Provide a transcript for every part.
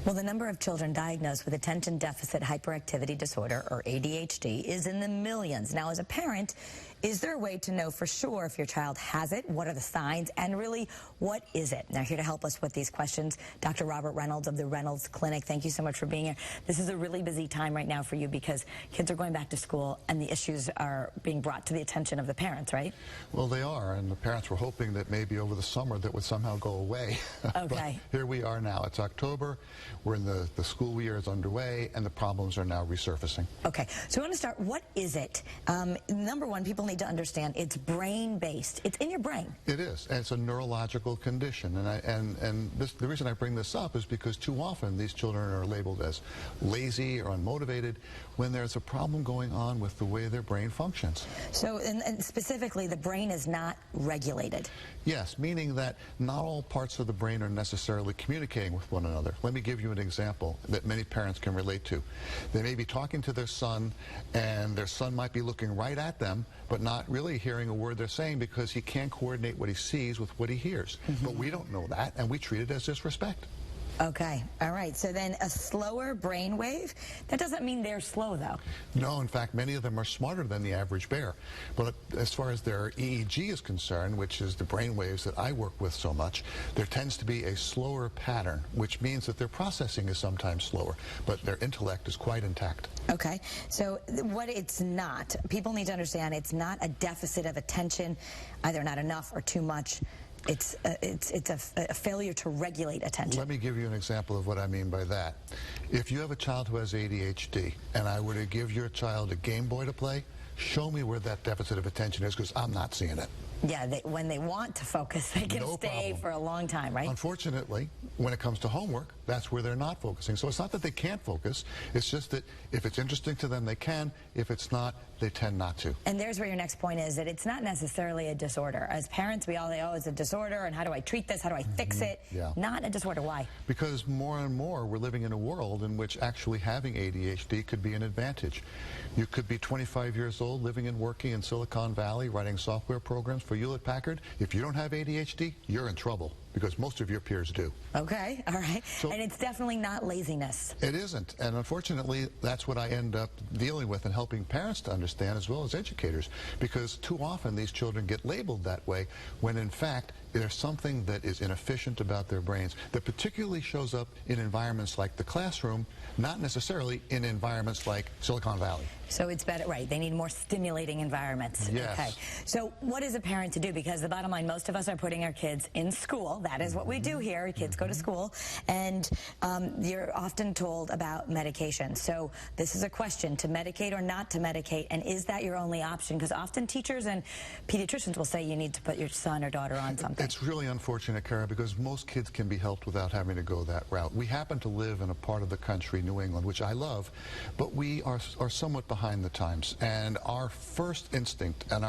Well, the number of children diagnosed with attention deficit hyperactivity disorder, or ADHD, is in the millions. Now, as a parent, is there a way to know for sure if your child has it? What are the signs? And really, what is it? Now, here to help us with these questions, Dr. Robert Reynolds of the Reynolds Clinic. Thank you so much for being here. This is a really busy time right now for you because kids are going back to school and the issues are being brought to the attention of the parents, right? Well, they are, and the parents were hoping that maybe over the summer that would somehow go away. Okay. But here we are now. It's October. We're in the school year is underway, and the problems are now resurfacing. Okay, so I want to start. What is it? Number one, people need to understand it's brain-based. It's in your brain. It is, and it's a neurological condition. And the reason I bring this up is because too often these children are labeled as lazy or unmotivated when there's a problem going on with the way their brain functions. So, and specifically, the brain is not regulated. Yes, meaning that not all parts of the brain are necessarily communicating with one another. Let me give you an example that many parents can relate to. They may be talking to their son, and their son might be looking right at them, but not really hearing a word they're saying because he can't coordinate what he sees with what he hears. But we don't know that, and we treat it as disrespect. Okay, all right. So then a slower brain wave, that doesn't mean they're slow, though. No, in fact, many of them are smarter than the average bear. But as far as their EEG is concerned, which is the brain waves that I work with so much, there tends to be a slower pattern, which means that their processing is sometimes slower, but their intellect is quite intact. Okay, so what it's not, people need to understand it's not a deficit of attention, either not enough or too much. It's a failure to regulate attention. Let me give you an example of what I mean by that. If you have a child who has ADHD, and I were to give your child a Game Boy to play, show me where that deficit of attention is, because I'm not seeing it. Yeah, when they want to focus, they can stay for a long time, right? Unfortunately, when it comes to homework, that's where they're not focusing. So it's not that they can't focus, it's just that if it's interesting to them, they can. If it's not, they tend not to. And there's where your next point is, that it's not necessarily a disorder. As parents, we all say, oh, it's a disorder, and how do I treat this? How do I fix it? Yeah. Not a disorder. Why? Because more and more we're living in a world in which actually having ADHD could be an advantage. You could be 25 years old, living and working in Silicon Valley, writing software programs for Hewlett-Packard. If you don't have ADHD, you're in trouble, because most of your peers do. Okay, all right. So, and it's definitely not laziness. It isn't, and unfortunately, that's what I end up dealing with and helping parents to understand, as well as educators, because too often these children get labeled that way, when in fact, there's something that is inefficient about their brains that particularly shows up in environments like the classroom, not necessarily in environments like Silicon Valley. So it's better, right, they need more stimulating environments. Yes. Okay. So what is a parent to do? Because the bottom line, most of us are putting our kids in school. That is what we do here. Kids go to school, and you're often told about medication. So this is a question, to medicate or not to medicate, and is that your only option? Because often teachers and pediatricians will say you need to put your son or daughter on something. It's really unfortunate, Kara, because most kids can be helped without having to go that route. We happen to live in a part of the country, New England, which I love, but we are somewhat behind the times. And our first instinct and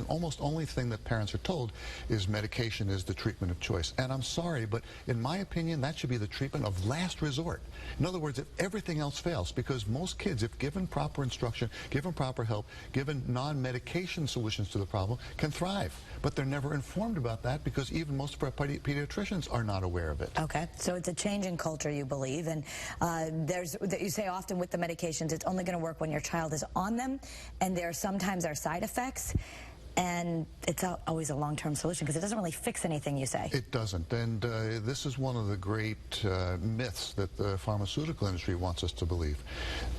almost only thing that parents are told is medication is the treatment of choice. And I'm sorry, but in my opinion, that should be the treatment of last resort. In other words, if everything else fails, because most kids, if given proper instruction, given proper help, given non-medication solutions to the problem, can thrive. But they're never informed about that, because even most of our pediatricians are not aware of it. Okay, so it's a change in culture, you believe, and you say often with the medications, it's only going to work when your child is on them, and there sometimes are side effects. And it's always a long-term solution, because it doesn't really fix anything, you say. It doesn't, and this is one of the great myths that the pharmaceutical industry wants us to believe.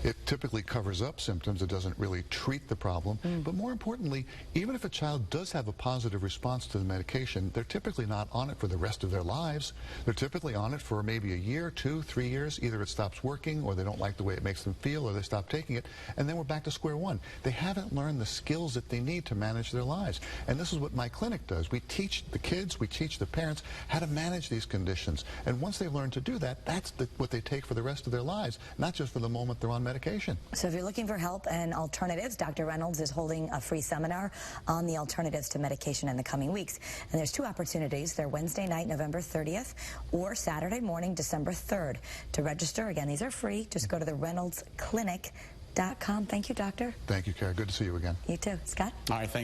It typically covers up symptoms. It doesn't really treat the problem. But more importantly, even if a child does have a positive response to the medication, they're typically not on it for the rest of their lives. They're typically on it for maybe a year, 2, 3 years. Either it stops working, or they don't like the way it makes them feel, or they stop taking it, and then we're back to square one. They haven't learned the skills that they need to manage their lives. And this is what my clinic does. We teach the kids, we teach the parents how to manage these conditions. And once they learn to do that, that's what they take for the rest of their lives, not just for the moment they're on medication. So if you're looking for help and alternatives, Dr. Reynolds is holding a free seminar on the alternatives to medication in the coming weeks. And there's 2 opportunities. They're Wednesday night, November 30th, or Saturday morning, December 3rd. To register, again, these are free. Just go to the ReynoldsClinic.com. Thank you, doctor. Thank you, Kara. Good to see you again. You too. Scott? All right, thanks.